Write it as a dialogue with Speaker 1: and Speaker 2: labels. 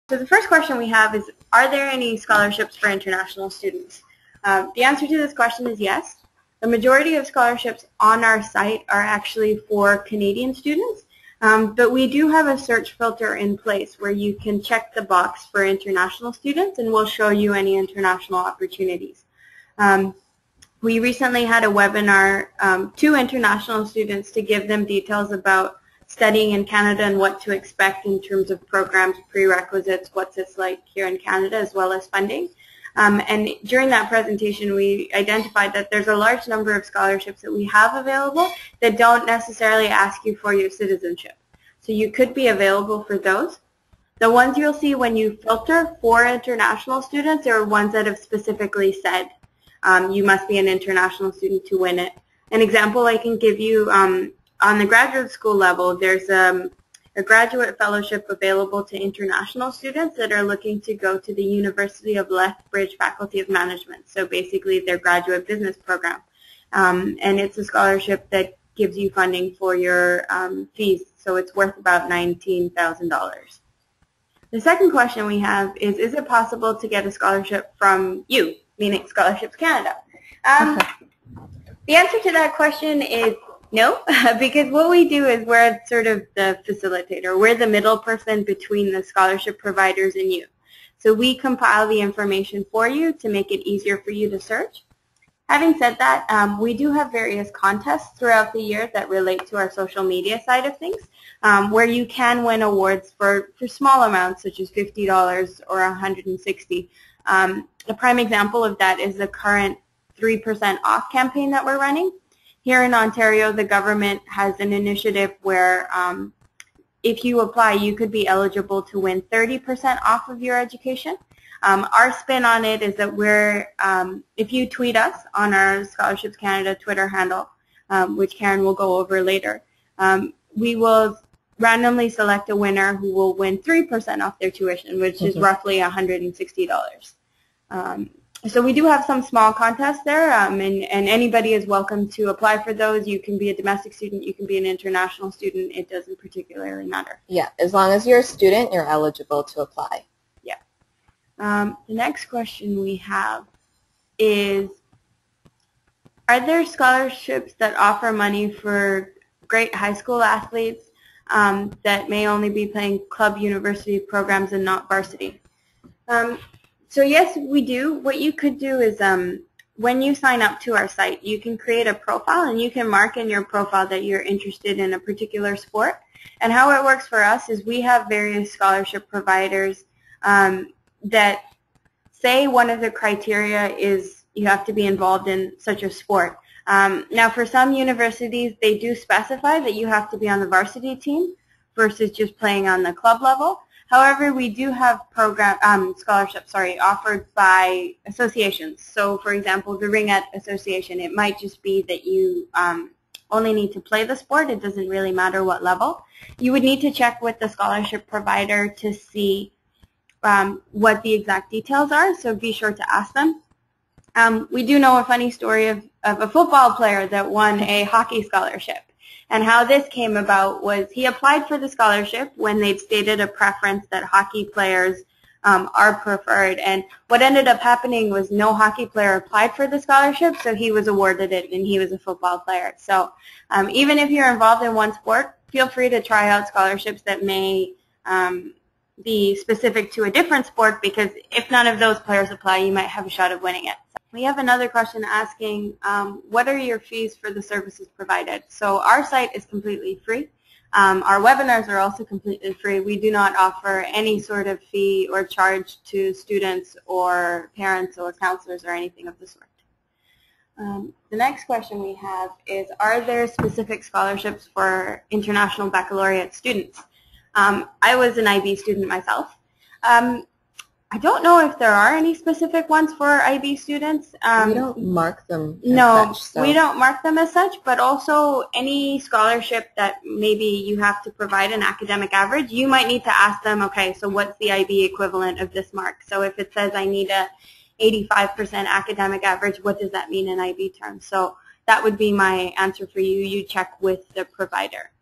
Speaker 1: So the first question we have is, are there any scholarships for international students? The answer to this question is yes. The majority of scholarships on our site are actually for Canadian students, but we do have a search filter in place where you can check the box for international students, and we'll show you any international opportunities. We recently had a webinar to international students to give them details about studying in Canada and what to expect in terms of programs, prerequisites, what's it's like here in Canada, as well as funding. And during that presentation, we identified that there's a large number of scholarships that we have available that don't necessarily ask you for your citizenship. So you could be available for those. The ones you'll see when you filter for international students are ones that have specifically said you must be an international student to win it. An example I can give you, on the graduate school level, there's a graduate fellowship available to international students that are looking to go to the University of Lethbridge Faculty of Management, so basically their graduate business program. And it's a scholarship that gives you funding for your fees, so it's worth about $19,000. The second question we have is it possible to get a scholarship from you, meaning Scholarships Canada? The answer to that question is no, because what we do is we're sort of the facilitator. We're the middle person between the scholarship providers and you. So we compile the information for you to make it easier for you to search. Having said that, we do have various contests throughout the year that relate to our social media side of things, where you can win awards for small amounts, such as $50 or $160. A prime example of that is the current 3% off campaign that we're running. Here in Ontario, the government has an initiative where if you apply, you could be eligible to win 30% off of your education. Our spin on it is that if you tweet us on our Scholarships Canada Twitter handle, which Karen will go over later, we will randomly select a winner who will win 3% off their tuition, which is roughly $160. So we do have some small contests there, and anybody is welcome to apply for those. You can be a domestic student, you can be an international student. It doesn't particularly matter.
Speaker 2: Yeah, as long as you're a student, you're eligible to apply.
Speaker 1: Yeah. The next question we have is, are there scholarships that offer money for great high school athletes that may only be playing club university programs and not varsity? So yes, we do. What you could do is when you sign up to our site, you can create a profile and you can mark in your profile that you're interested in a particular sport. And how it works for us is we have various scholarship providers that say one of the criteria is you have to be involved in such a sport. Now for some universities, they do specify that you have to be on the varsity team versus just playing on the club level. However, we do have scholarships offered by associations. So, for example, the Ringette Association, it might just be that you only need to play the sport. It doesn't really matter what level. You would need to check with the scholarship provider to see what the exact details are, so be sure to ask them. We do know a funny story of a football player that won a hockey scholarship. And how this came about was he applied for the scholarship when they'd stated a preference that hockey players are preferred. And what ended up happening was no hockey player applied for the scholarship, so he was awarded it, and he was a football player. So even if you're involved in one sport, feel free to try out scholarships that may be specific to a different sport, because if none of those players apply, you might have a shot of winning it. We have another question asking, what are your fees for the services provided? So our site is completely free. Our webinars are also completely free. We do not offer any sort of fee or charge to students or parents or counselors or anything of the sort. The next question we have is, are there specific scholarships for international baccalaureate students? I was an IB student myself. I don't know if there are any specific ones for IB students.
Speaker 2: We don't mark them as such.
Speaker 1: No, we don't mark them as such, but also any scholarship that maybe you have to provide an academic average, you might need to ask them, okay, so what's the IB equivalent of this mark? So if it says I need a 85% academic average, what does that mean in IB terms? So that would be my answer for you. You check with the provider.